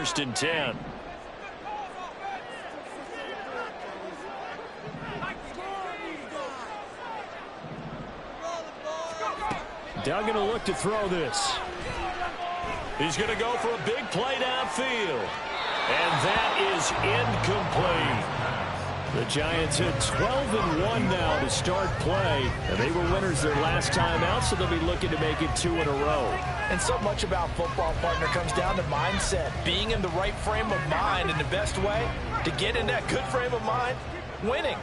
first and 10. Duggan will look to throw this. He's going to go for a big play downfield. And that is incomplete. The Giants had 12-1 now to start play. And they were winners their last time out, so they'll be looking to make it 2 in a row. And so much about football, partner, comes down to mindset. Being in the right frame of mind, and the best way to get in that good frame of mind, winning.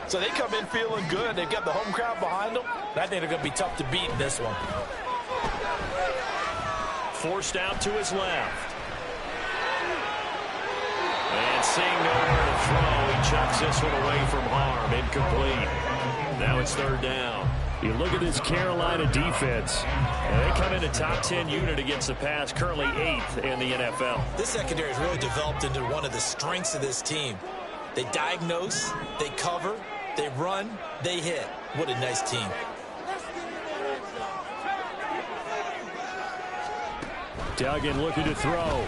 So they come in feeling good. They've got the home crowd behind them. I think they're going to be tough to beat in this one. Forced out to his left. And seeing nowhere to throw, he chucks this one away from harm. Incomplete. Now it's third down. You look at this Carolina defense. They come in a top 10 unit against the pass, currently 8th in the NFL. This secondary has really developed into one of the strengths of this team. They diagnose, they cover, they run, they hit. What a nice team. Duggan looking to throw.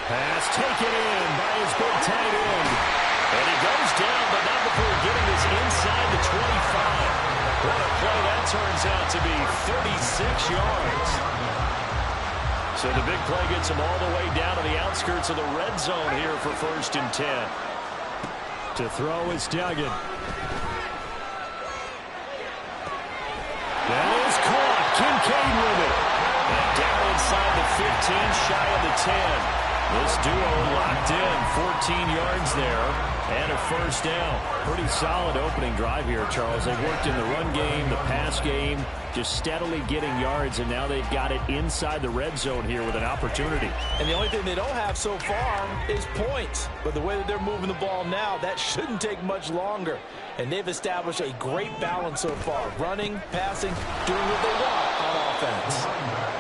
Pass taken in by his big tight end. And he goes down, but not before getting this inside the 25. What a play that turns out to be, 36 yards. So the big play gets him all the way down to the outskirts of the red zone here for first and 10. To throw is Duggan. That is caught. Kincaid with it. And down inside the 15, shy of the 10. This duo locked in, 14 yards there, and a first down. Pretty solid opening drive here, Charles. They worked in the run game, the pass game, just steadily getting yards, and now they've got it inside the red zone here with an opportunity. And the only thing they don't have so far is points. But the way that they're moving the ball now, that shouldn't take much longer. And they've established a great balance so far. Running, passing, doing what they want on offense.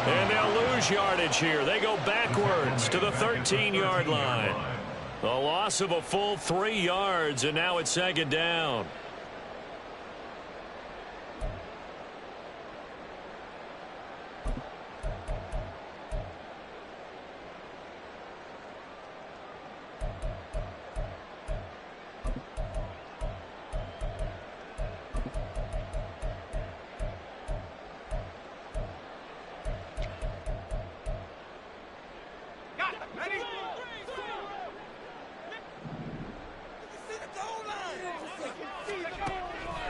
And they'll lose yardage here. They go backwards to the 13-yard line. The loss of a full 3 yards, and now it's second down.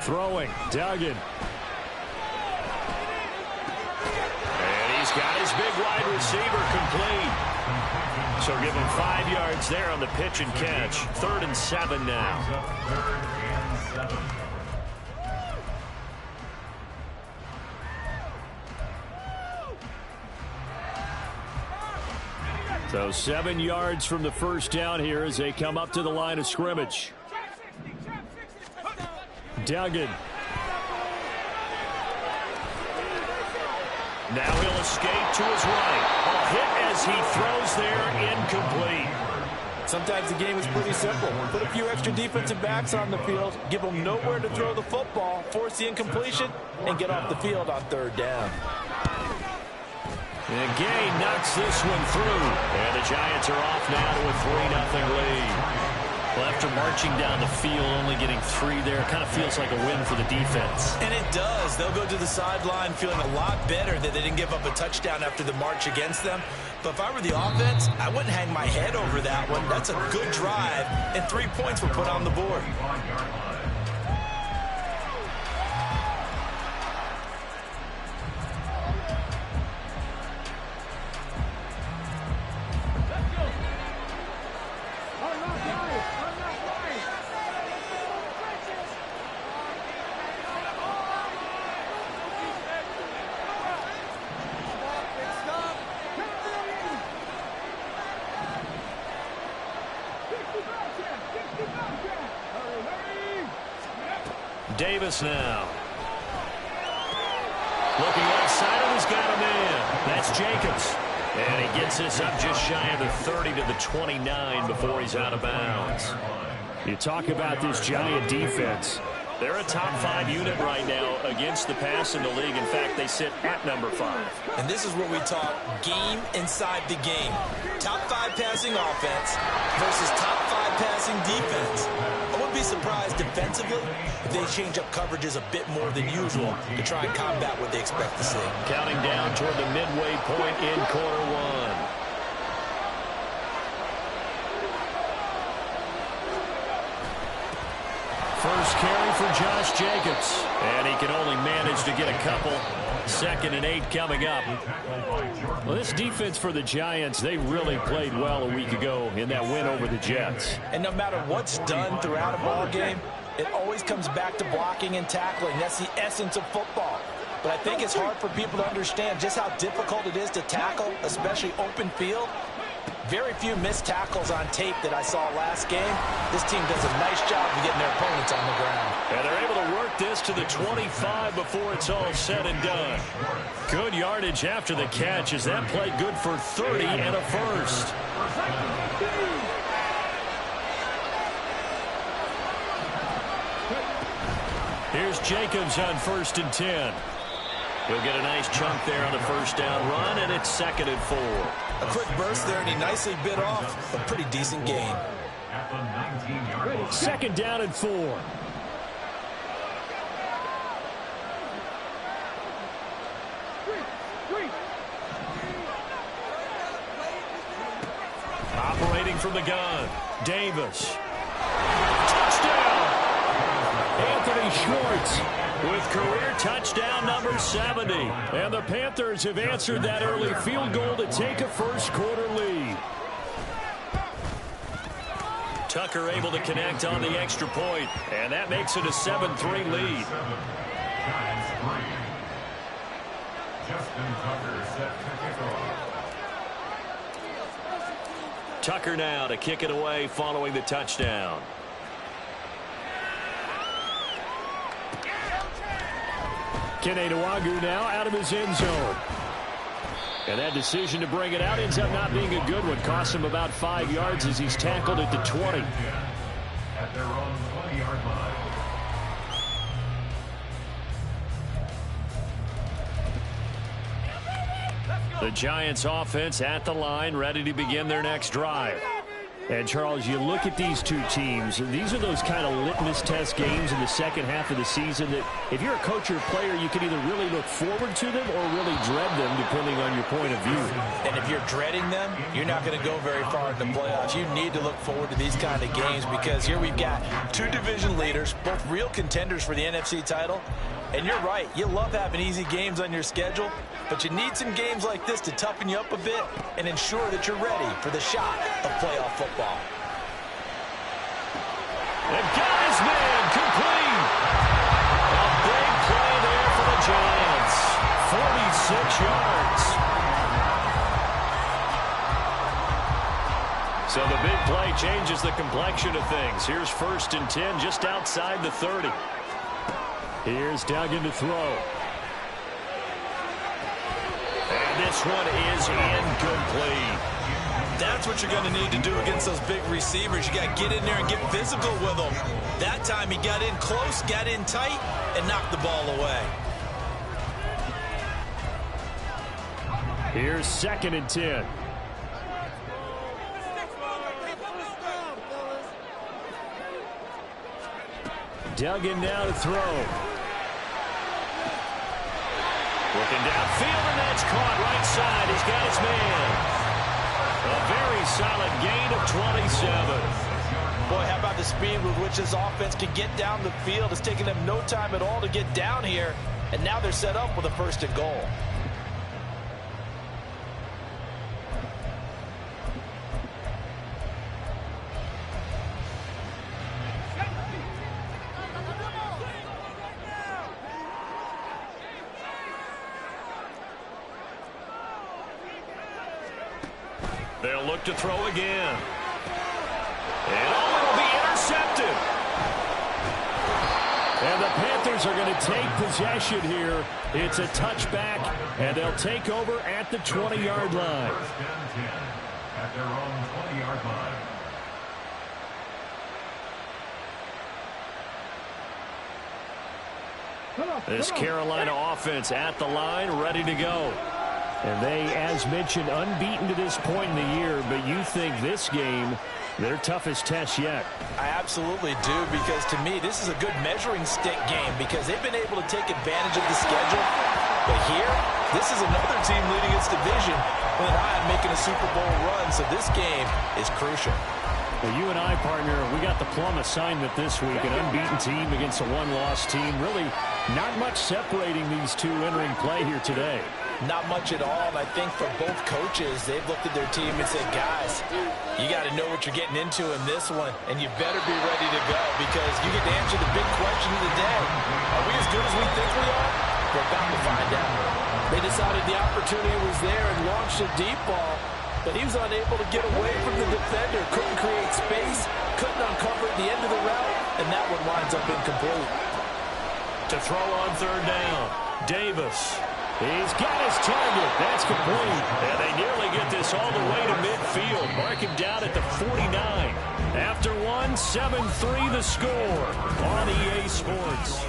Throwing, Duggan. And he's got his big wide receiver complete. So give him 5 yards there on the pitch and catch. 3rd and 7 now. So 7 yards from the first down here as they come up to the line of scrimmage. Duggan. Now he'll escape to his right. A hit as he throws there, incomplete. Sometimes the game is pretty simple. Put a few extra defensive backs on the field, give them nowhere to throw the football, force the incompletion, and get off the field on 3rd down. And Gay knocks this one through. And the Giants are off now to a 3-0 lead. Well, after marching down the field, only getting 3 there, it kind of feels like a win for the defense. And it does. They'll go to the sideline feeling a lot better that they didn't give up a touchdown after the march against them. But if I were the offense, I wouldn't hang my head over that one. That's a good drive, and 3 points were put on the board. Davis now. Looking outside of, he's got a man. That's Jacobs. And he gets this up just shy of the 30 to the 29 before he's out of bounds. You talk about this Giant defense. They're a top 5 unit right now against the pass in the league. In fact, they sit at number 5. And this is what we talk game inside the game. Top 5 passing offense versus top 5 passing defense. I wouldn't be surprised defensively if they change up coverages a bit more than usual to try and combat what they expect to see. Counting down toward the midway point in quarter 1. First carry for Josh Jacobs. And he can only manage to get a couple. 2nd and 8 coming up. Well, this defense for the Giants, they really played well a week ago in that win over the Jets. And no matter what's done throughout a ball game, it always comes back to blocking and tackling. That's the essence of football. But I think it's hard for people to understand just how difficult it is to tackle, especially open field. Very few missed tackles on tape that I saw last game. This team does a nice job of getting their opponents on the ground. And they're able to work this to the 25 before it's all said and done. Good yardage after the catch as that play good for 30 and a first. Here's Jacobs on 1st and 10. He'll get a nice chunk there on the first down run, and it's 2nd and 4. A quick burst there, and he nicely bit off a pretty decent gain. 2nd down and 4. Operating from the gun, Davis. Touchdown! Anthony Schwartz with career touchdown number 70. And the Panthers have answered that early field goal to take a first quarter lead. Tucker able to connect on the extra point, and that makes it a 7-3 lead. Tucker now to kick it away following the touchdown. Kene Nwangwu now out of his end zone. And that decision to bring it out ends up not being a good one. Costs him about 5 yards as he's tackled at the 20. At their own 20-yard line. The Giants offense at the line, ready to begin their next drive. And, Charles, you look at these two teams, and these are those kind of litmus test games in the second half of the season that if you're a coach or a player, you can either really look forward to them or really dread them, depending on your point of view. And if you're dreading them, you're not going to go very far in the playoffs. You need to look forward to these kind of games because here we've got two division leaders, both real contenders for the NFC title. And you're right, you love having easy games on your schedule, but you need some games like this to toughen you up a bit and ensure that you're ready for the shot of playoff football. They've got his man complete. A big play there for the Giants. 46 yards. So the big play changes the complexion of things. Here's 1st and 10 just outside the 30. Here's Duggan to throw. And this one is incomplete. That's what you're going to need to do against those big receivers. You got to get in there and get physical with them. That time he got in close, got in tight, and knocked the ball away. Here's 2nd and 10. Duggan now to throw. Looking downfield, and that's caught right side. He's got his man. A very solid gain of 27. Boy, how about the speed with which this offense can get down the field? It's taken them no time at all to get down here, and now they're set up with a 1st and goal. They'll look to throw again. And it'll be intercepted. And the Panthers are going to take possession here. It's a touchback, and they'll take over at the 20-yard line. At their own 20-yard line. This Carolina offense at the line, ready to go. And they, as mentioned, unbeaten to this point in the year, but you think this game, their toughest test yet. I absolutely do, because to me, this is a good measuring stick game because they've been able to take advantage of the schedule. But here, this is another team leading its division with an eye on making a Super Bowl run, so this game is crucial. Well, you and I, partner, we got the plum assignment this week, an unbeaten team against a one-loss team. Really not much separating these two entering play here today. Not much at all, and I think for both coaches, they've looked at their team and said, guys, you got to know what you're getting into in this one, and you better be ready to go because you get to answer the big question of the day. Are we as good as we think we are? We're about to find out. They decided the opportunity was there and launched a deep ball, but he was unable to get away from the defender, couldn't create space, couldn't uncover at the end of the route, and that one winds up incomplete. To throw on third down, Davis. He's got his target. That's complete. And they nearly get this all the way to midfield. Mark him down at the 49. After one, 7-3 the score on EA Sports.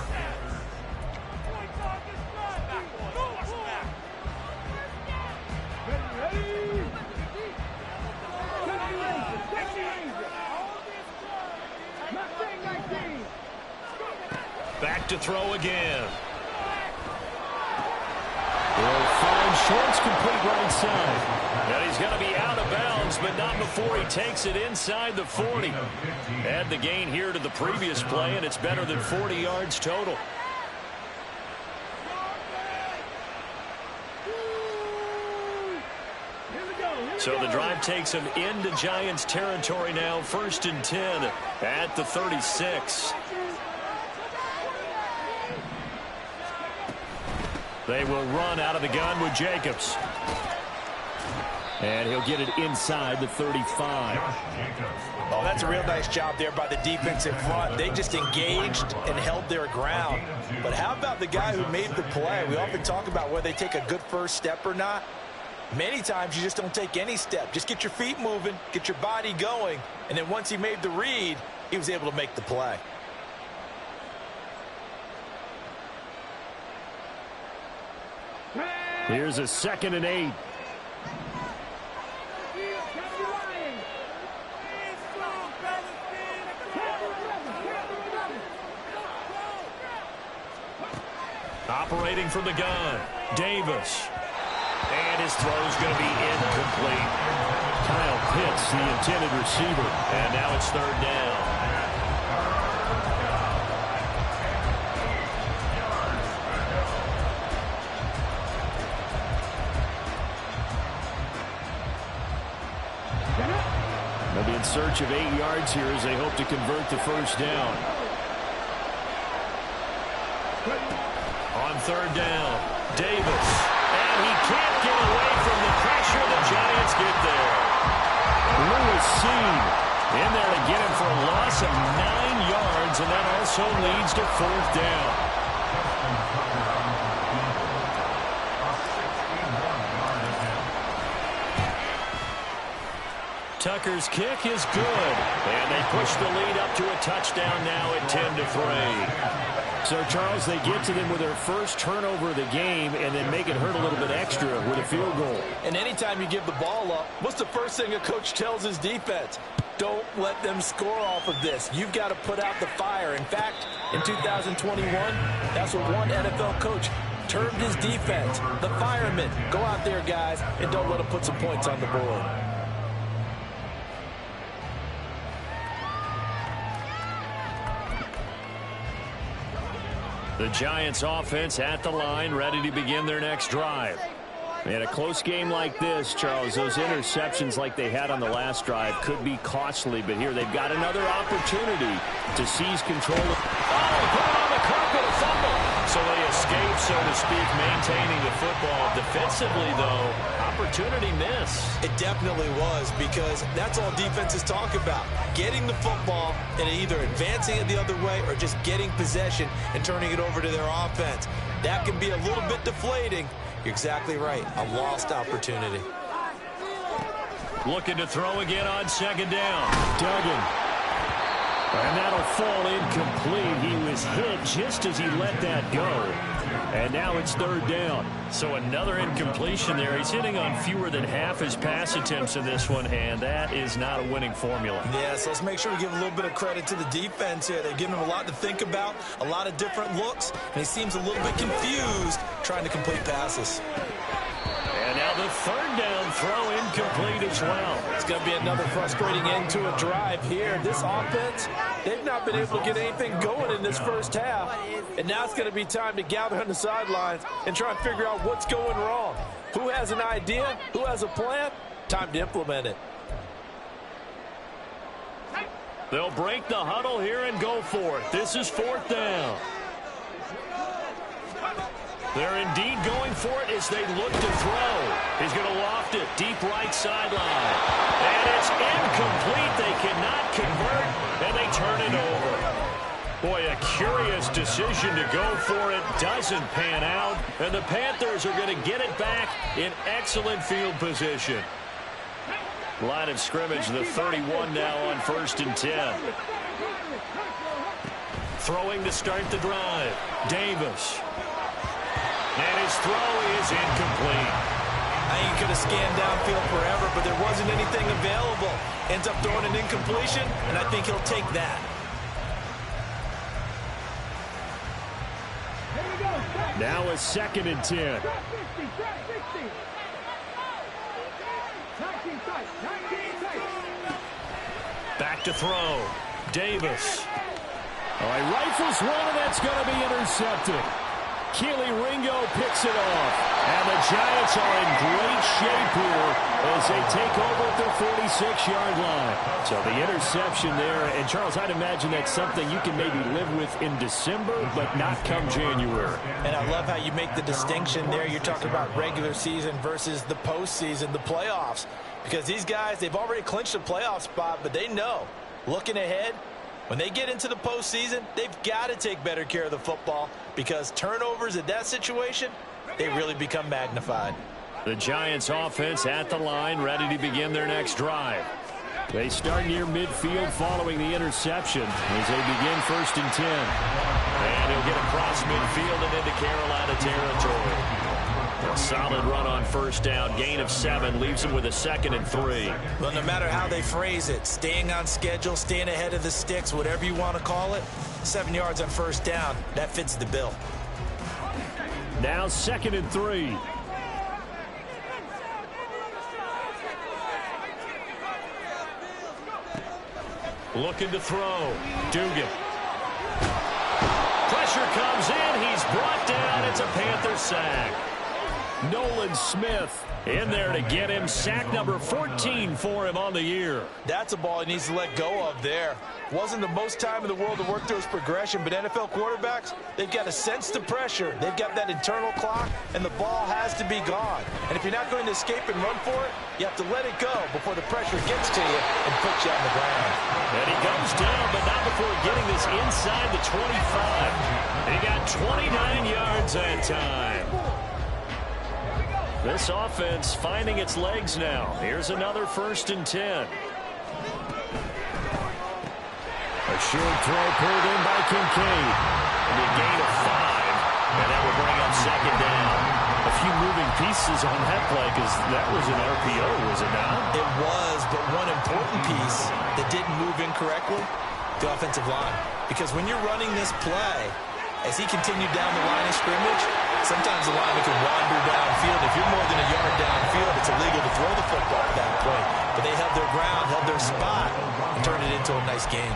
Back to throw again. Will find Schwartz complete right side. And he's going to be out of bounds, but not before he takes it inside the 40. Add the gain here to the previous play, and it's better than 40 yards total. So the drive takes him into Giants territory now. 1st and 10 at the 36. They will run out of the gun with Jacobs. And he'll get it inside the 35. Oh, that's a real nice job there by the defensive front. They just engaged and held their ground. But how about the guy who made the play? We often talk about whether they take a good first step or not. Many times you just don't take any step. Just get your feet moving, get your body going, and then once he made the read, he was able to make the play. Here's a 2nd and 8. Operating from the gun, Davis. And his throw's going to be incomplete. Kyle Pitts, the intended receiver. And now it's 3rd down. They'll be in search of 8 yards here as they hope to convert the 1st down. On 3rd down, Davis. And he can't get away from the pressure. The Giants get there. Lewis Cine in there to get him for a loss of 9 yards, and that also leads to 4th down. Tucker's kick is good, and they push the lead up to a touchdown now at 10-3. So, Charles, they get to them with their first turnover of the game and then make it hurt a little bit extra with a field goal. And anytime you give the ball up, what's the first thing a coach tells his defense? Don't let them score off of this. You've got to put out the fire. In fact, in 2021, that's what one NFL coach termed his defense, the firemen. Go out there, guys, and don't let them put some points on the board. The Giants offense at the line, ready to begin their next drive. In a close game like this, Charles, those interceptions like they had on the last drive could be costly, but here they've got another opportunity to seize control. Oh, put it on the carpet, a fumble. So they escape, so to speak, maintaining the football. Defensively, though, opportunity miss. It definitely was, because that's all defenses talk about. Getting the football and either advancing it the other way or just getting possession and turning it over to their offense. That can be a little bit deflating. You're exactly right. A lost opportunity. Looking to throw again on 2nd down. Duggan. And that'll fall incomplete. He was hit just as he let that go. And now it's third down. So another incompletion there. He's hitting on fewer than half his pass attempts in this one, and that is not a winning formula. Yeah, so let's make sure we give a little bit of credit to the defense here. They're giving him a lot to think about, a lot of different looks, and he seems a little bit confused trying to complete passes. And now the third down throw incomplete as well. It's going to be another frustrating end to a drive here. This offense, they've not been able to get anything going in this first half. And now it's going to be time to gather on the sidelines and try and figure out what's going wrong. Who has an idea? Who has a plan? Time to implement it. They'll break the huddle here and go for it. This is fourth down. They're indeed going for it as they look to throw. He's going to loft it deep right sideline. And it's incomplete. They cannot convert, and they turn it over. Boy, a curious decision to go for it. Doesn't pan out, and the Panthers are going to get it back in excellent field position. Line of scrimmage, the 31 now on 1st and 10. Throwing to start the drive. Davis. And his throw is incomplete. I think he could have scanned downfield forever, but there wasn't anything available. Ends up throwing an incompletion, and I think he'll take that. Now a 2nd and 10. Back to throw. Davis. All right, rifles one, and that's going to be intercepted. Keely Ringo picks it off. And the Giants are in great shape here as they take over at their 46-yard line. So the interception there. And, Charles, I'd imagine that's something you can maybe live with in December, but not come January. And I love how you make the distinction there. You're talking about regular season versus the postseason, the playoffs. Because these guys, they've already clinched a playoff spot, but they know, looking ahead, when they get into the postseason, they've got to take better care of the football because turnovers in that situation, they really become magnified. The Giants offense at the line, ready to begin their next drive. They start near midfield following the interception as they begin 1st and 10. And he'll get across midfield and into Carolina territory. A solid run on 1st down. Gain of 7 leaves him with a 2nd and 3. Well, no matter how they phrase it, staying on schedule, staying ahead of the sticks, whatever you want to call it, 7 yards on 1st down, that fits the bill. Now 2nd and 3. Looking to throw. Dugan. Pressure comes in. He's brought down. It's a Panther sack. Nolan Smith in there to get him. Sack number 14 for him on the year. That's a ball he needs to let go of there. Wasn't the most time in the world to work through his progression, but NFL quarterbacks, they've got to sense the pressure. They've got that internal clock, and the ball has to be gone. And if you're not going to escape and run for it, you have to let it go before the pressure gets to you and puts you on the ground. And he goes down, but not before getting this inside the 25. He got 29 yards that time. This offense finding its legs now. Here's another 1st and 10. A short throw pulled in by Kincaid. And a gain of 5. And that will bring up 2nd down. A few moving pieces on that play because that was an RPO, was it not? It was, but one important piece that didn't move incorrectly, the offensive line. Because when you're running this play, as he continued down the line of scrimmage, sometimes the lineman can wander downfield. If you're more than a yard downfield, it's illegal to throw the football at that point. But they held their ground, held their spot, and turned it into a nice game.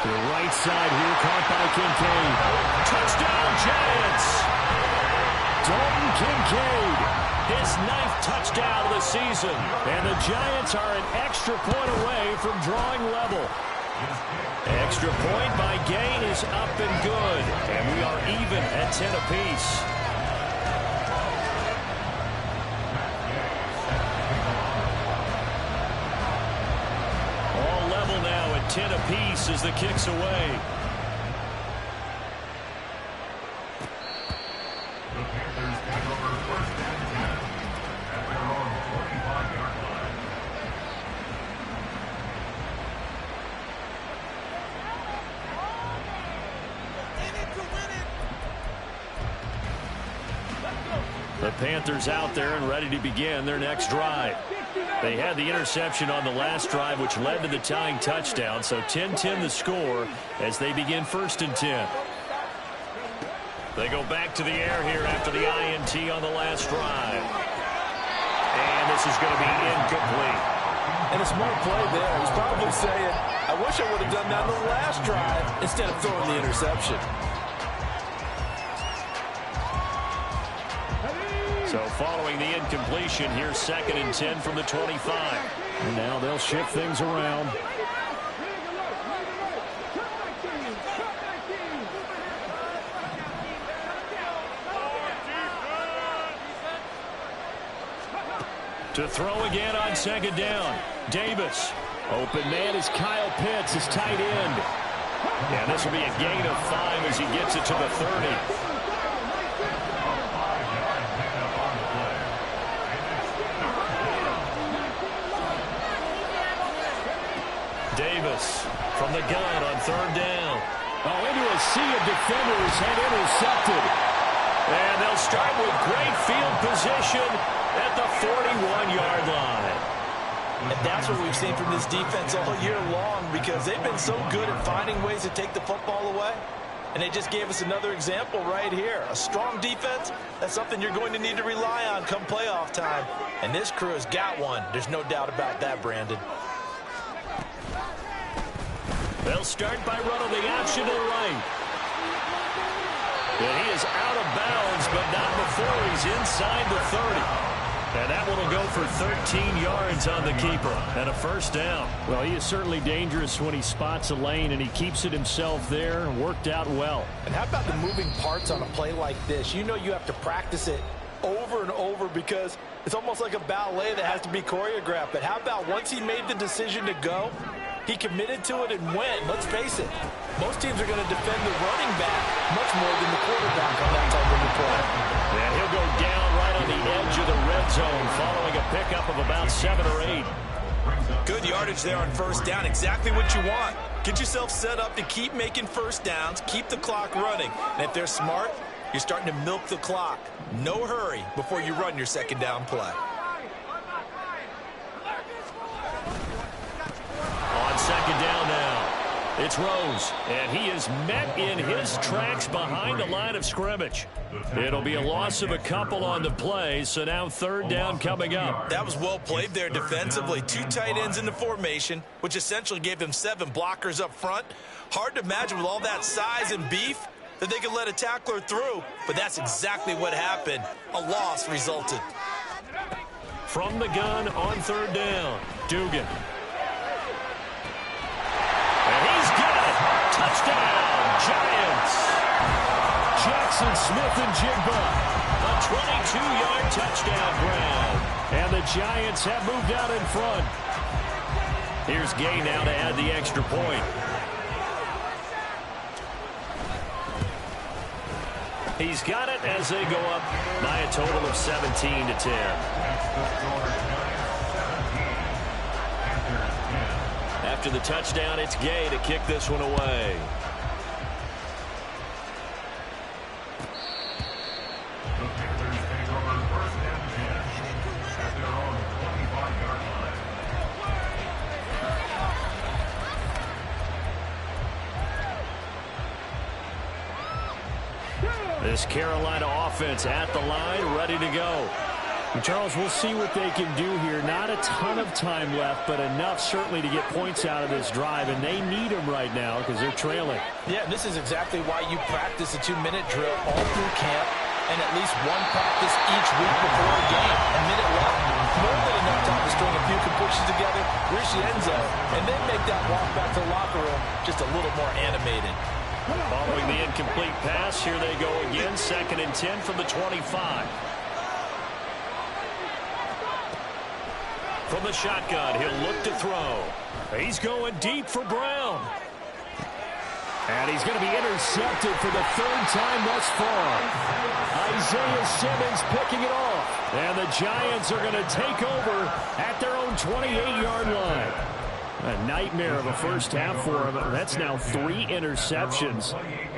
To the right side here, caught by Kincaid. Touchdown, Giants! Dalton Kincaid, his 9th touchdown of the season. And the Giants are an extra point away from drawing level. Extra point by Gain is up and good. And we are even at 10 apiece. All level now at 10 apiece as the kick's away. The Panthers out there and ready to begin their next drive. They had the interception on the last drive, which led to the tying touchdown. So 10-10 the score as they begin 1st and 10. They go back to the air here after the INT on the last drive. And this is going to be incomplete. And a smart play there. He's probably saying, I wish I would have done that on the last drive instead of throwing the interception. So following the incompletion, here's 2nd and 10 from the 25. And now they'll shift things around. To throw again on 2nd down. Davis. Open man is Kyle Pitts, his tight end. And this will be a gain of 5 as he gets it to the 30. Davis from the gun on 3rd down. Oh, into a sea of defenders and intercepted. And they'll start with great field position at the 41-yard line. And that's what we've seen from this defense all year long, because they've been so good at finding ways to take the football away. And they just gave us another example right here. A strong defense, that's something you're going to need to rely on come playoff time. And this crew has got one. There's no doubt about that, Brandon. They'll start by running the option to the right. And he is out of bounds, but not before he's inside the 30. And that one will go for 13 yards on the keeper and a 1st down. Well, he is certainly dangerous when he spots a lane, and he keeps it himself there. Worked out well. And how about the moving parts on a play like this? You know you have to practice it over and over because it's almost like a ballet that has to be choreographed. But how about once he made the decision to go, he committed to it and went. Let's face it, most teams are going to defend the running back much more than the quarterback on that type of a play. And he'll go down right on the edge of the red zone following a pickup of about 7 or 8. Good yardage there on 1st down. Exactly what you want. Get yourself set up to keep making 1st downs, keep the clock running. And if they're smart, you're starting to milk the clock. No hurry before you run your 2nd down play. On 2nd down now, it's Rose, and he is met in his tracks behind the line of scrimmage. It'll be a loss of a couple on the play, so now 3rd down coming up. That was well played there defensively. 2 tight ends in the formation, which essentially gave them 7 blockers up front. Hard to imagine with all that size and beef that they could let a tackler through, but that's exactly what happened. A loss resulted. From the gun on 3rd down, Dugan. And he's got it. Touchdown, Giants. Jackson Smith and Jigba. A 22-yard touchdown grab. And the Giants have moved out in front. Here's Gay now to add the extra point. He's got it as they go up by a total of 17-10. After the touchdown, it's Gay to kick this one away. This Carolina offense at the line, ready to go. Charles, we'll see what they can do here. Not a ton of time left, but enough certainly to get points out of this drive, and they need them right now because they're trailing. Yeah, this is exactly why you practice a 2-minute drill all through camp and at least one practice each week before a game. A minute left, more than enough time to string a few completions together, reach the end zone, and then make that walk back to the locker room just a little more animated. Following the incomplete pass, here they go again, 2nd and 10 from the 25. From the shotgun, he'll look to throw. He's going deep for Brown. And he's going to be intercepted for the 3rd time thus far. Isaiah Simmons picking it off. And the Giants are going to take over at their own 28-yard line. A nightmare of a first half for him. That's now 3 interceptions.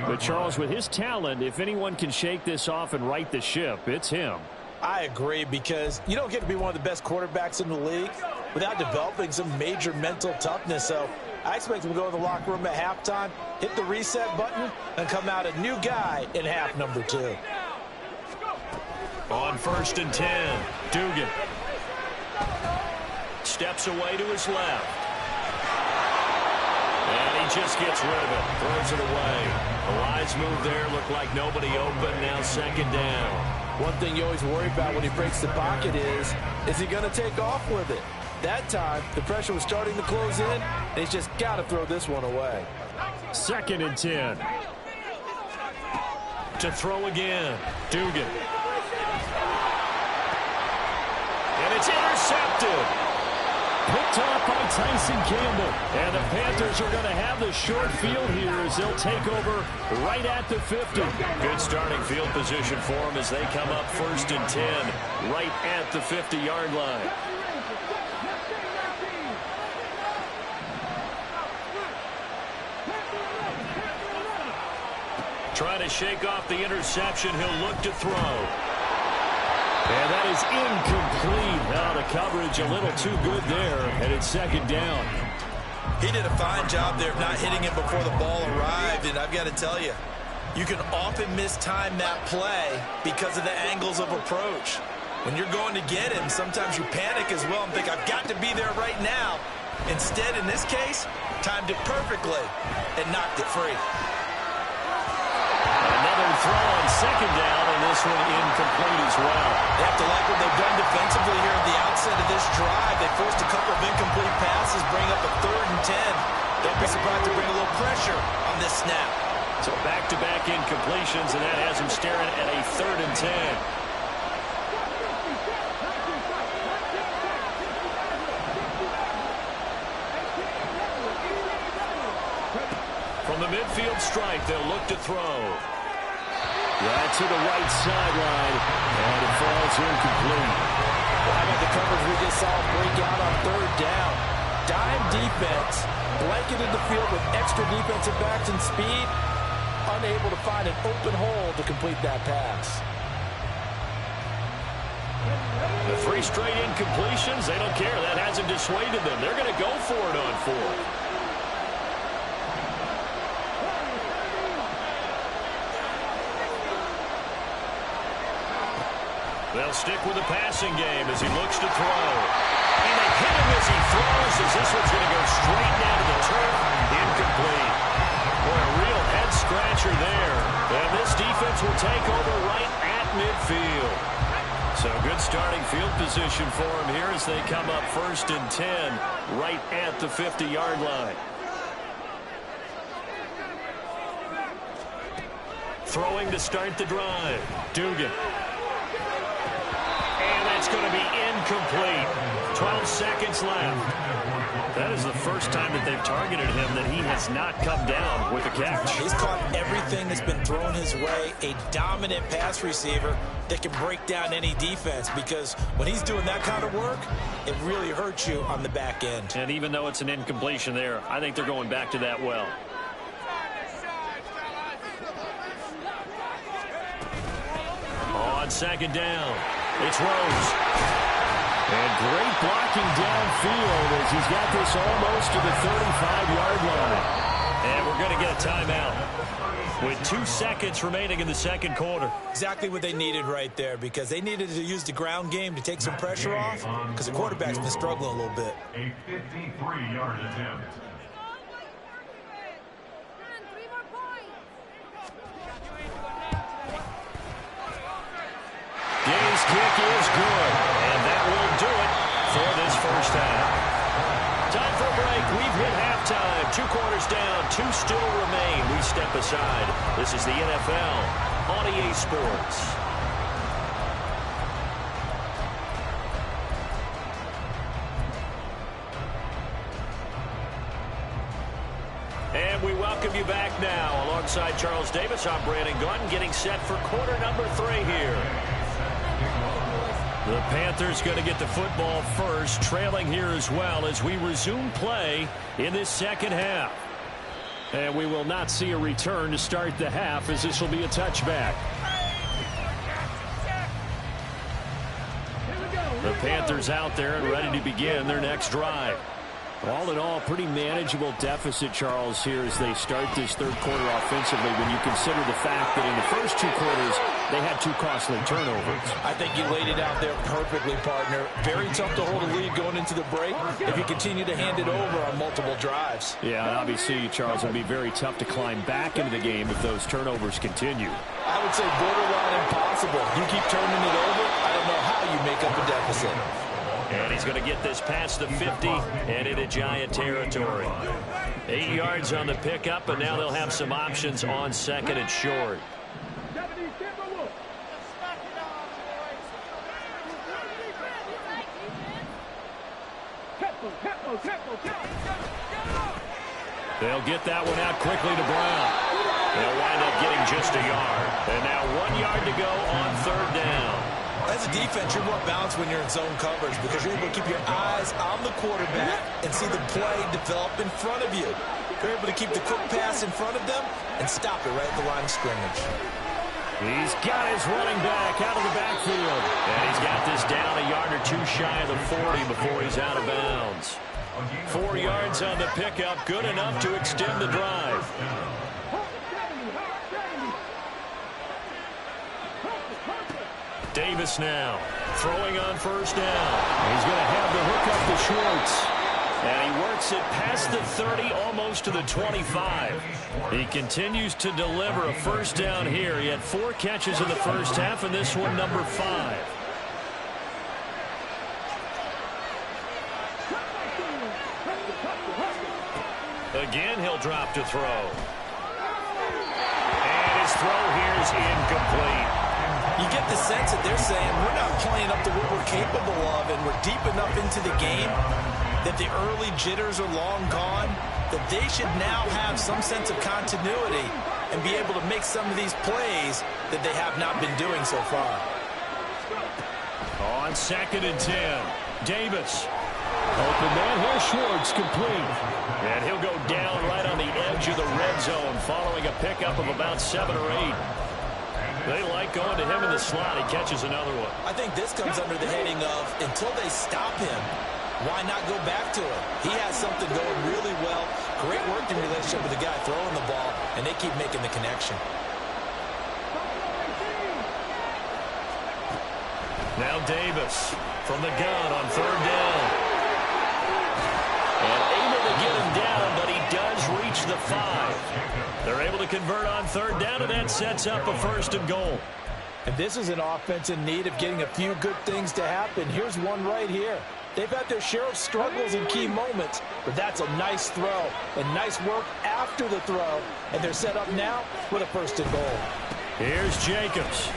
But Charles, with his talent, if anyone can shake this off and right the ship, it's him. I agree, because you don't get to be one of the best quarterbacks in the league without developing some major mental toughness. So I expect him to go in the locker room at halftime, hit the reset button, and come out a new guy in half number 2. On 1st and 10, Dugan steps away to his left. And he just gets rid of it, throws it away. A wise move there, looked like nobody open, now 2nd down. One thing you always worry about when he breaks the pocket is he going to take off with it? That time, the pressure was starting to close in, and he's just got to throw this one away. 2nd and 10. To throw again, Dugan. And it's intercepted. Picked off by Tyson Campbell. And the Panthers are going to have the short field here as they'll take over right at the 50. Good starting field position for them as they come up 1st and 10 right at the 50-yard line. Trying to shake off the interception. He'll look to throw. And that is incomplete. Now the coverage a little too good there, and it's 2nd down. He did a fine job there of not hitting it before the ball arrived, and I've got to tell you, you can often mistime that play because of the angles of approach. When you're going to get him, sometimes you panic as well and think, I've got to be there right now. Instead, in this case, timed it perfectly and knocked it free. Another throw on 2nd down, and this one incomplete as well. They have to like what they've done defensively here at the outset of this drive. They forced a couple of incomplete passes, bring up a 3rd and 10. Don't be surprised to bring a little pressure on this snap. So back-to-back incompletions, and that has him staring at a 3rd and 10. From the midfield stripe, they'll look to throw. Right to the right sideline, and it falls incomplete. Well, how about the coverage we just saw break out on 3rd down? Dime defense, blanketed the field with extra defensive backs and speed, unable to find an open hole to complete that pass. The 3 straight incompletions, they don't care. That hasn't dissuaded them. They're going to go for it on 4th. They'll stick with the passing game as he looks to throw. And they hit him as he throws, as this one's going to go straight down to the turf. Incomplete. Boy, a real head-scratcher there. And this defense will take over right at midfield. So good starting field position for him here as they come up 1st and 10 right at the 50-yard line. Throwing to start the drive. Dugan. It's going to be incomplete. 12 seconds left. That is the first time that they've targeted him that he has not come down with a catch. He's caught everything that's been thrown his way. A dominant pass receiver that can break down any defense, because when he's doing that kind of work, it really hurts you on the back end. And even though it's an incompletion there, I think they're going back to that well. On 2nd down. It's Rose. And great blocking downfield as he's got this almost to the 35-yard line. And we're going to get a timeout with 2 seconds remaining in the 2nd quarter. Exactly what they needed right there, because they needed to use the ground game to take some pressure off, because the quarterback's been struggling a little bit. A 53-yard attempt. Gay's kick is good, and that will do it for this first half. Time for a break. We've hit halftime. 2 quarters down, 2 still remain. We step aside. This is the NFL on EA Sports. And we welcome you back now. Alongside Charles Davis, I'm Brandon Gaudin, getting set for quarter number 3 here. The Panthers going to get the football first, trailing here as well as we resume play in this 2nd half. And we will not see a return to start the half, as this will be a touchback. The Panthers out there and ready to begin their next drive. All in all, pretty manageable deficit, Charles, here as they start this third quarter offensively when you consider the fact that in the first two quarters they had two costly turnovers. I think you laid it out there perfectly, partner. Very tough to hold a lead going into the break if you continue to hand it over on multiple drives. Yeah, and obviously, Charles, it would be very tough to climb back into the game if those turnovers continue. I would say borderline impossible. You keep turning it over, I don't know how you make up a deficit. And he's going to get this past the 50 and into Giant territory. 8 yards on the pickup, and now they'll have some options on second and short. They'll get that one out quickly to Brown. They'll wind up getting just a yard. And now 1 yard to go on third down. As a defense, you're more balanced when you're in zone coverage because you're able to keep your eyes on the quarterback and see the play develop in front of you. You're able to keep the quick pass in front of them and stop it right at the line of scrimmage. He's got his running back out of the backfield. And he's got this down a yard or two shy of the 40 before he's out of bounds. 4 yards on the pickup, good enough to extend the drive. Davis now throwing on first down. He's going to have the hook up to Schwartz. And he works it past the 30, almost to the 25. He continues to deliver a first down here. He had 4 catches in the first half, and this one number 5. Again, he'll drop to throw. And his throw here is incomplete. You get the sense that they're saying we're not playing up to what we're capable of, and we're deep enough into the game that the early jitters are long gone, that they should now have some sense of continuity and be able to make some of these plays that they have not been doing so far. On second and 10, Davis. Open man here, Schwartz, complete. And he'll go down right on the edge of the red zone following a pickup of about 7 or 8. They like going to him in the slot. He catches another one. I think this comes under the heading of until they stop him, why not go back to him? He has something going really well. Great working relationship with the guy throwing the ball, and they keep making the connection. Now Davis from the gun on third down. And able to get him down, but he does reach the 5. They're able to convert on third down, and that sets up a first and goal. And this is an offense in need of getting a few good things to happen. Here's one right here. They've had their share of struggles in key moments, but that's a nice throw and nice work after the throw. And they're set up now with a first and goal. Here's Jacobs.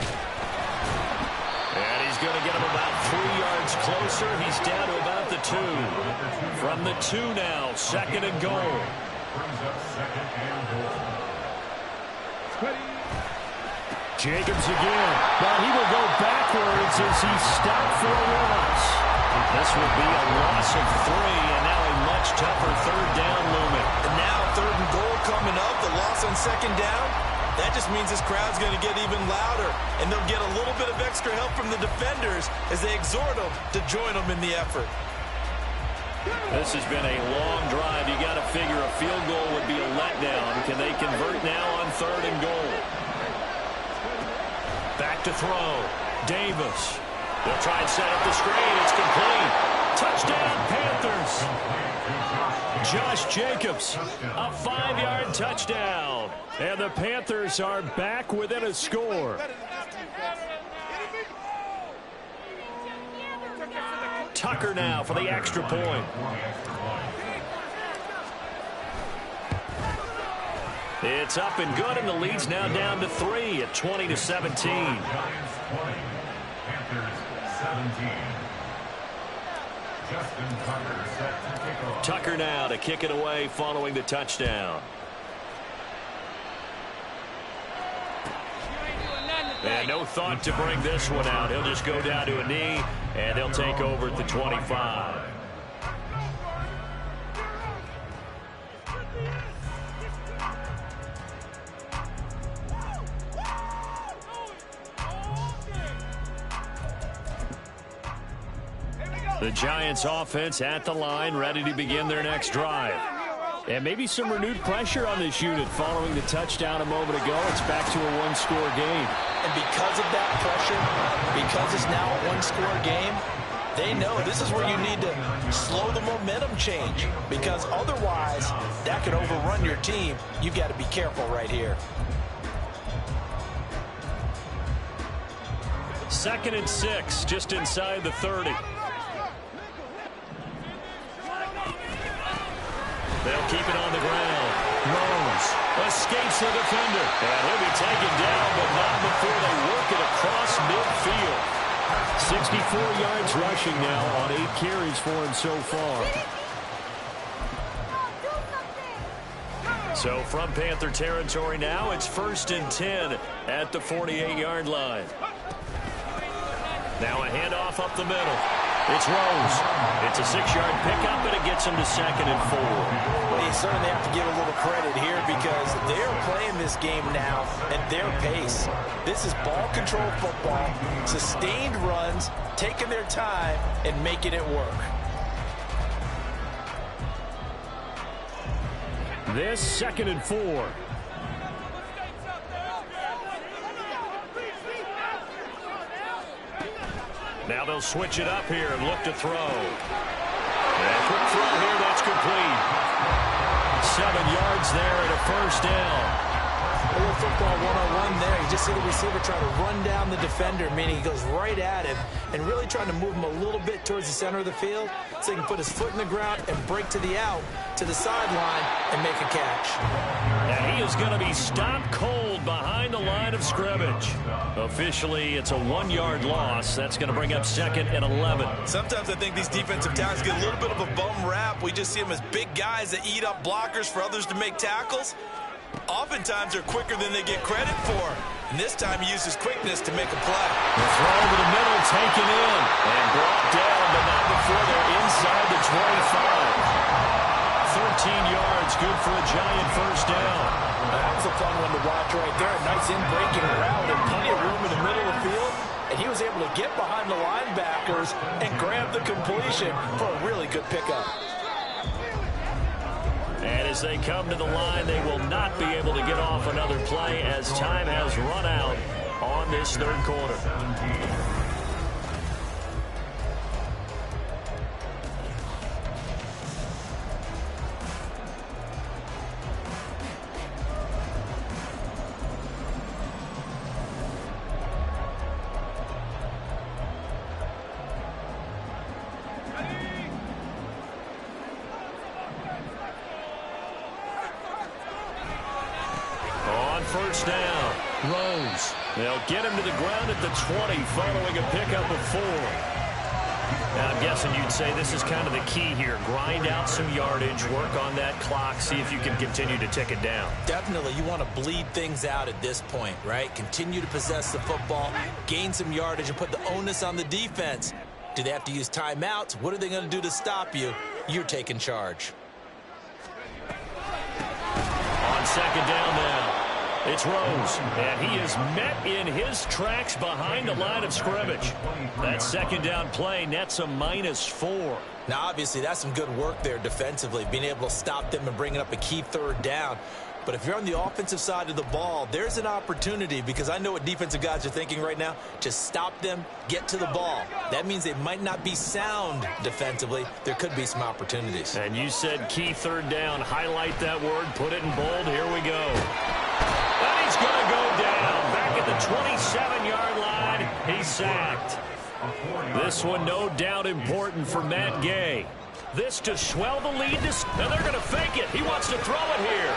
And he's going to get him about 3 yards closer. He's down to about the 2. From the 2 now, second and goal. Jacobs again, but he will go backwards as he stopped for a loss. This will be a loss of 3, and now a much tougher third down looming. And now third and goal coming up, the loss on second down. That just means this crowd's going to get even louder, and they'll get a little bit of extra help from the defenders as they exhort them to join them in the effort. This has been a long drive. You got to figure a field goal would be a letdown. Can they convert now on third and goal? Back to throw. Davis. They'll try and set up the screen. It's complete. Touchdown, Panthers. Josh Jacobs, a 5-yard touchdown. And the Panthers are back within a score. Tucker now for the extra point. It's up and good, and the lead's now down to 3 at 20-17. Tucker now to kick it away following the touchdown. And no thought to bring this one out. He'll just go down to a knee, and he'll take over at the 25. The Giants offense at the line, ready to begin their next drive. And maybe some renewed pressure on this unit following the touchdown a moment ago. It's back to a one-score game. And because of that pressure, because it's now a one-score game, they know this is where you need to slow the momentum change, because otherwise that could overrun your team. You've got to be careful right here. 2nd and 6, just inside the 30. They'll keep it on the ground. Rose escapes the defender. And he'll be taken down, but not before they work it across midfield. 64 yards rushing now on 8 carries for him so far. So from Panther territory now, it's 1st and 10 at the 48-yard line. Now a handoff up the middle. It's Rose. It's a 6-yard pickup, and it gets him to 2nd and 4. Well, you certainly have to give a little credit here because they're playing this game now at their pace. This is ball control football, sustained runs, taking their time, and making it work. This 2nd and 4. Now they'll switch it up here and look to throw. And quick throw here, that's complete. 7 yards there and a 1st down. A little football one-on-one there. You just see the receiver try to run down the defender, meaning he goes right at him and really trying to move him a little bit towards the center of the field so he can put his foot in the ground and break to the out, to the sideline, and make a catch. And he is going to be stopped cold behind the line of scrimmage. Officially, it's a 1-yard loss. That's going to bring up 2nd and 11. Sometimes I think these defensive tackles get a little bit of a bum rap. We just see them as big guys that eat up blockers for others to make tackles. Oftentimes they're quicker than they get credit for. And this time he uses quickness to make a play. The throw over the middle, taken in, and brought down, but not before they're inside the 25. 13 yards, good for a Giant 1st down. That was a fun one to watch right there. A nice in-breaking route and plenty of room in the middle of the field. And he was able to get behind the linebackers and grab the completion for a really good pickup. And as they come to the line, they will not be able to get off another play as time has run out on this 3rd quarter. On 1st down, Rose. They'll get him to the ground at the 20 following a pickup of 4. Now, I'm guessing you'd say this is kind of the key here. Grind out some yardage, work on that clock, see if you can continue to tick it down. Definitely, you want to bleed things out at this point, right? Continue to possess the football, gain some yardage, and put the onus on the defense. Do they have to use timeouts? What are they going to do to stop you? You're taking charge. On 2nd down now, it's Rose, and he is met in his tracks behind the line of scrimmage. That 2nd down play nets a -4. Now, obviously, that's some good work there defensively, being able to stop them and bringing up a key 3rd down. But if you're on the offensive side of the ball, there's an opportunity, because I know what defensive guys are thinking right now. Just stop them, get to the ball. That means they might not be sound defensively. There could be some opportunities. And you said key 3rd down. Highlight that word, put it in bold. Here we go. And he's going to go down. Back at the 27-yard line, he's sacked. This one no doubt important for Matt Gay. This to swell the lead, and they're going to fake it. He wants to throw it here.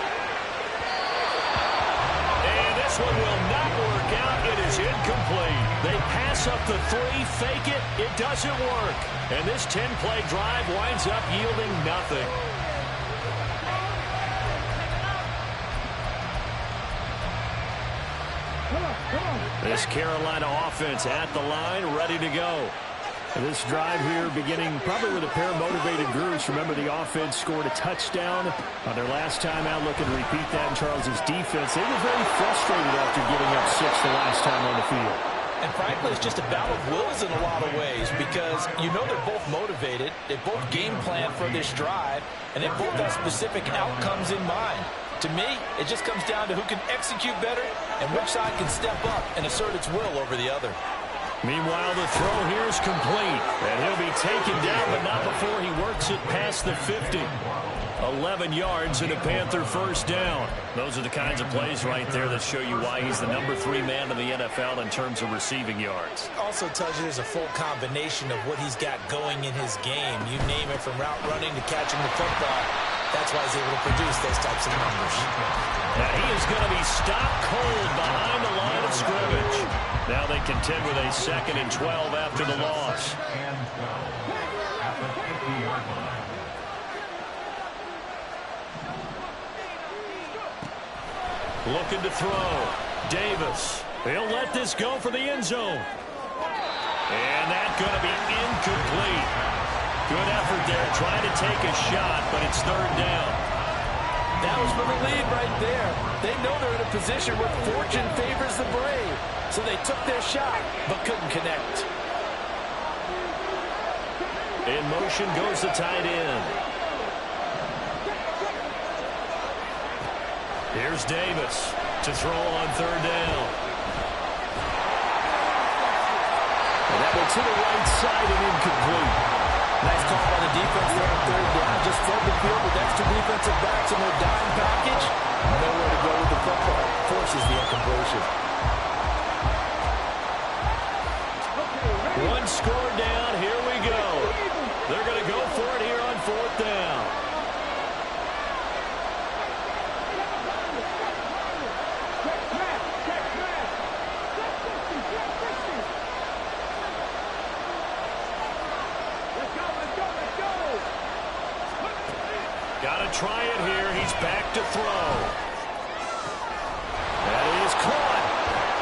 This one will not work out. It is incomplete. They pass up the 3, fake it. It doesn't work. And this 10-play drive winds up yielding nothing. This Carolina offense at the line, ready to go. This drive here beginning probably with a pair of motivated groups. Remember, the offense scored a touchdown on their last time out. Looking to repeat that in Charles's defense. They were very frustrated after giving up 6 the last time on the field. And frankly, it's just a battle of wills in a lot of ways because you know they're both motivated. They both game plan for this drive, and they both have specific outcomes in mind. To me, it just comes down to who can execute better and which side can step up and assert its will over the other. Meanwhile, the throw here is complete, and he'll be taken down, but not before he works it past the 50. 11 yards and a Panther first down. Those are the kinds of plays right there that show you why he's the number 3 man in the NFL in terms of receiving yards. Also tells you there's a full combination of what he's got going in his game. You name it, from route running to catching the football. That's why he's able to produce those types of numbers. And he is going to be stopped cold behind the line of scrimmage. Now they contend with a 2nd and 12 after the loss. And 12 at the 50-yard line. Looking to throw. Davis. He'll let this go for the end zone. And that's going to be incomplete. Good effort there, trying to take a shot, but it's 3rd down. That was for the lead right there. They know they're in a position where fortune favors the brave. So they took their shot, but couldn't connect. In motion goes the tight end. Here's Davis to throw on 3rd down. And that one to the right side and incomplete. Nice call by the defense there on 3rd down. Just flood the field with extra defensive backs in their dime package. Nowhere to go with the football. Forces the incompletion. One score down. Here we go. They're going to go for it here on 4th down. Got to try it here. He's back to throw. That is caught.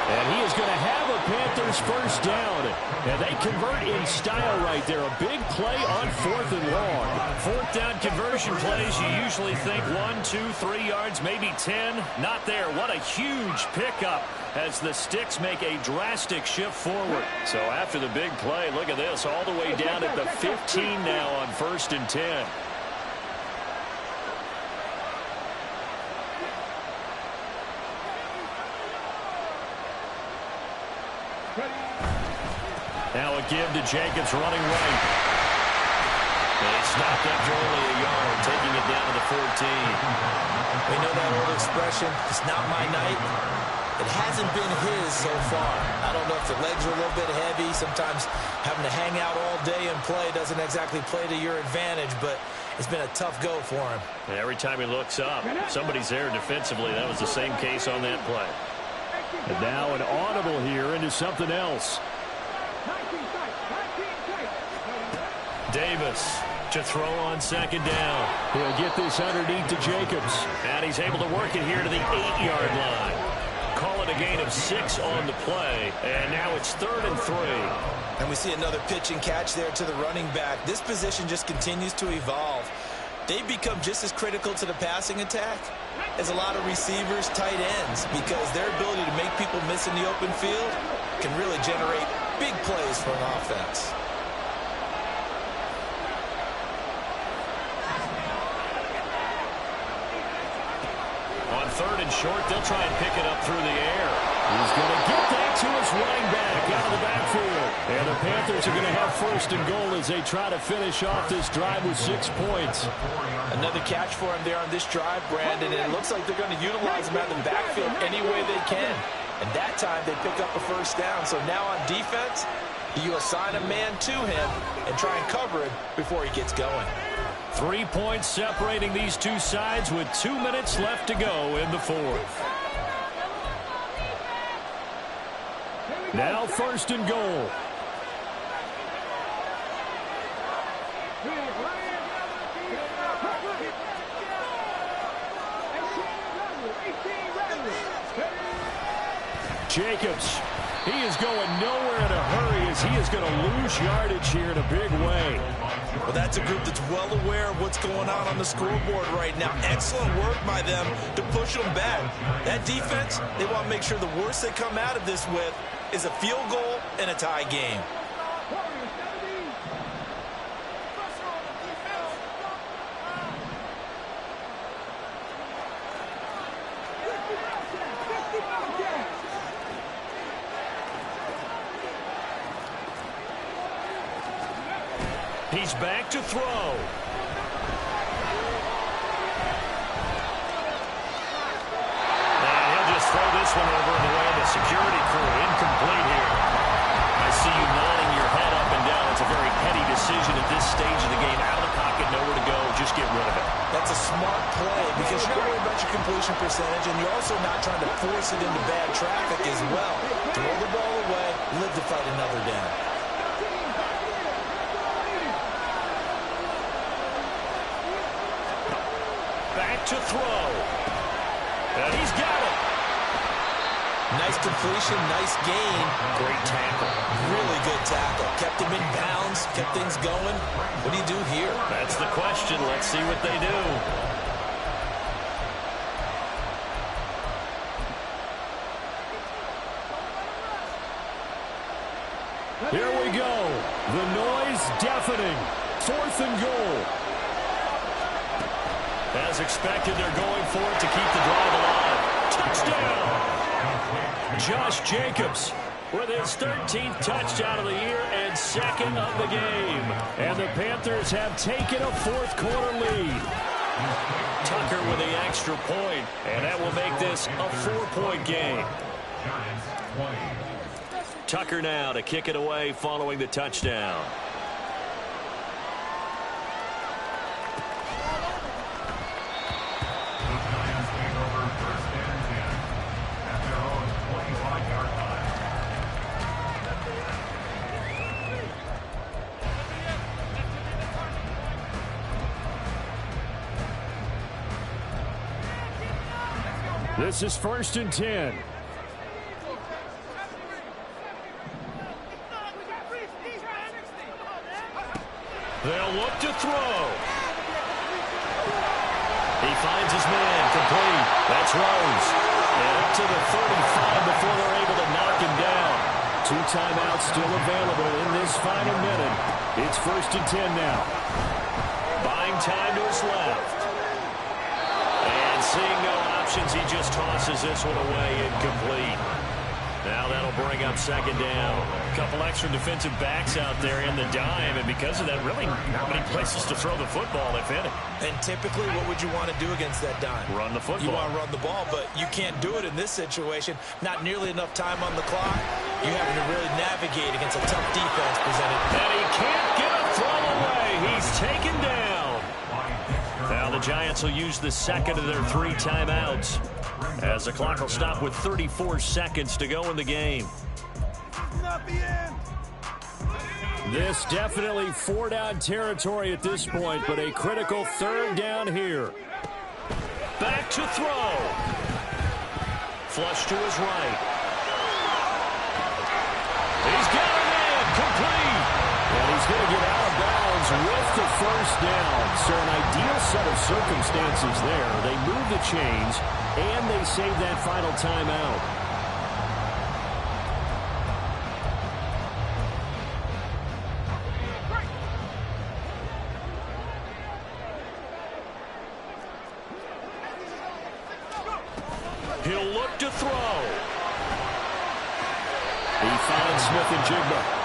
And he is going to have a Panthers first down. And they convert in style right there. A big play on 4th and long. 4th down conversion plays, you usually think 1, 2, 3 yards, maybe 10. Not there. What a huge pickup as the Sticks make a drastic shift forward. So after the big play, look at this. All the way down at the 15 now on 1st and 10. Now a give to Jacobs running right. And he stopped after only a yard, taking it down to the 14. We know that old expression, it's not my night. It hasn't been his so far. I don't know if the legs are a little bit heavy. Sometimes having to hang out all day and play doesn't exactly play to your advantage, but it's been a tough go for him. And every time he looks up, somebody's there defensively. That was the same case on that play. And now an audible here into something else. Davis to throw on 2nd down. He'll get this underneath to Jacobs. And he's able to work it here to the 8-yard line. Call it a gain of 6 on the play. And now it's 3rd and 3. And we see another pitch and catch there to the running back. This position just continues to evolve. They've become just as critical to the passing attack as a lot of receivers, tight ends, because their ability to make people miss in the open field can really generate big plays for an offense. On 3rd and short, they'll try and pick it up through the air. He's going to get that to his running back out of the backfield. And the Panthers are going to have 1st and goal as they try to finish off this drive with 6 points. Another catch for him there on this drive, Brandon, and it looks like they're going to utilize him out of the backfield any way they can. And that time they pick up a first down. So now on defense, you assign a man to him and try and cover him before he gets going. 3 points separating these two sides with 2 minutes left to go in the 4th. Now 1st and goal. Jacobs, he is going nowhere in a hurry as he is going to lose yardage here in a big way. Well, that's a group that's well aware of what's going on the scoreboard right now. Excellent work by them to push them back. That defense, they want to make sure the worst they come out of this with is a field goal and a tie game. He's back to throw. And he'll just throw this one over in the way of the security crew. Incomplete here. I see you nodding your head up and down. It's a very heady decision at this stage of the game. Out of the pocket, nowhere to go. Just get rid of it. That's a smart play because you're not worried about your completion percentage, and you're also not trying to force it into bad traffic as well. Throw the ball away, live to fight another down. Back to throw. And he's got it. Nice completion, nice gain. Great tackle. Really good tackle. Kept him in bounds, kept things going. What do you do here? That's the question. Let's see what they do. Here we go. The noise deafening. 4th and goal. As expected, they're going for it to keep the drive alive. Touchdown! Josh Jacobs with his 13th touchdown of the year and 2nd of the game. And the Panthers have taken a 4th quarter lead. Tucker with the extra point, and that will make this a 4-point game. Tucker now to kick it away following the touchdown. This is 1st and 10. They'll look to throw. He finds his man, complete. That's Rose. And up to the 35 before they're able to knock him down. 2 timeouts still available in this final minute. It's 1st and 10 now. Buying time to his left. And seeing no options, he just tosses this one away, incomplete. Now that'll bring up 2nd down. A couple extra defensive backs out there in the dime, and because of that, really not many places to throw the football, if any. And typically, what would you want to do against that dime? Run the football. You want to run the ball, but you can't do it in this situation. Not nearly enough time on the clock. You're having to really navigate against a tough defense presented. And he can't get a throw away. He's taken down. Now the Giants will use the 2nd of their 3 timeouts, as the clock will stop with 34 seconds to go in the game. This definitely 4-down territory at this point, but a critical 3rd down here. Back to throw. Flush to his right. He's got it in, complete. And he's going to get out of bounds with the 1st down. So an ideal set of circumstances there. They move the chains, and they save that final timeout. He'll look to throw. He finds Smith-Njigba.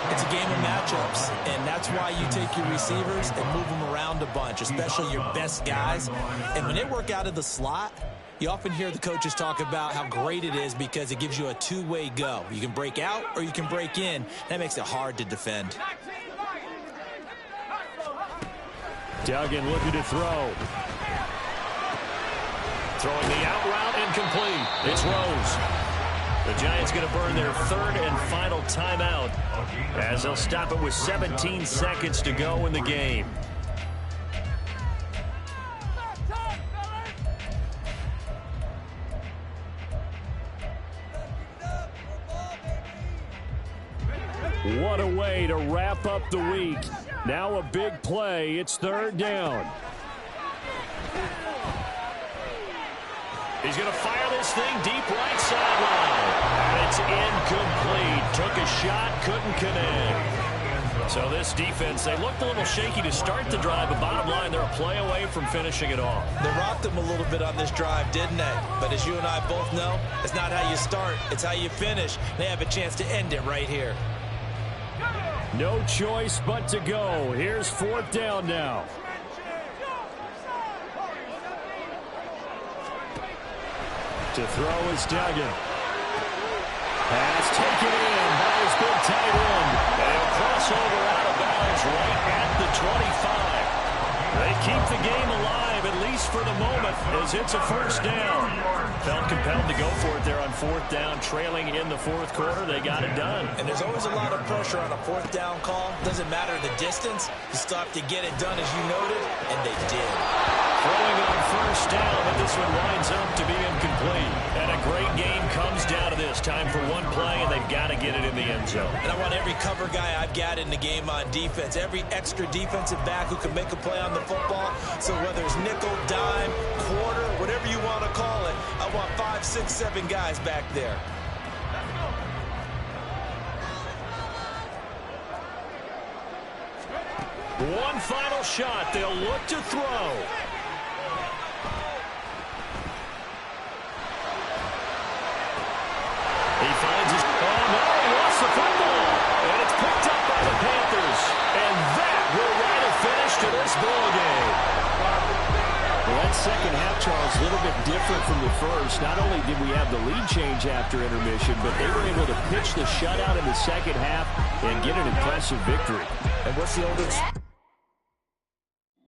It's a game of matchups, and that's why you take your receivers and move them around a bunch, especially your best guys. And when they work out of the slot, you often hear the coaches talk about how great it is because it gives you a 2-way go. You can break out or you can break in. That makes it hard to defend. Duggan looking to throw. Throwing the out route, incomplete. It's Rose. The Giants going to burn their 3rd and final timeout, as they'll stop it with 17 seconds to go in the game. What a way to wrap up the week. Now a big play. It's 3rd down. He's going to fire this thing deep right sideline. And it's incomplete. Took a shot, couldn't connect. So this defense, they looked a little shaky to start the drive, but bottom line, they're a play away from finishing it off. They rocked them a little bit on this drive, didn't they? But as you and I both know, it's not how you start, it's how you finish. They have a chance to end it right here. No choice but to go. Here's 4th down now. To throw is Duggan. Pass taken in by his big tight end. And he'll cross over out of bounds right at the 25. They keep the game alive, at least for the moment, as it's a 1st down. Felt compelled to go for it there on 4th down, trailing in the 4th quarter. They got it done. And there's always a lot of pressure on a 4th down call. Doesn't matter the distance. You still have to get it done, as you noted, and they did. Throwing on 1st down, but this one winds up to be incomplete. And a great game comes down to this. Time for one play, and they've got to get it in the end zone. And I want every cover guy I've got in the game on defense, every extra defensive back who can make a play on the football. So whether it's nickel, dime, quarter, whatever you want to call it, I want 5, 6, 7 guys back there. One final shot. They'll look to throw. He finds his... Oh, no, he lost the football. And it's picked up by the Panthers. And that will write a finish to this ball game. Well, that second half, Charles, a little bit different from the first. Not only did we have the lead change after intermission, but they were able to pitch the shutout in the second half and get an impressive victory. And what's the oldest...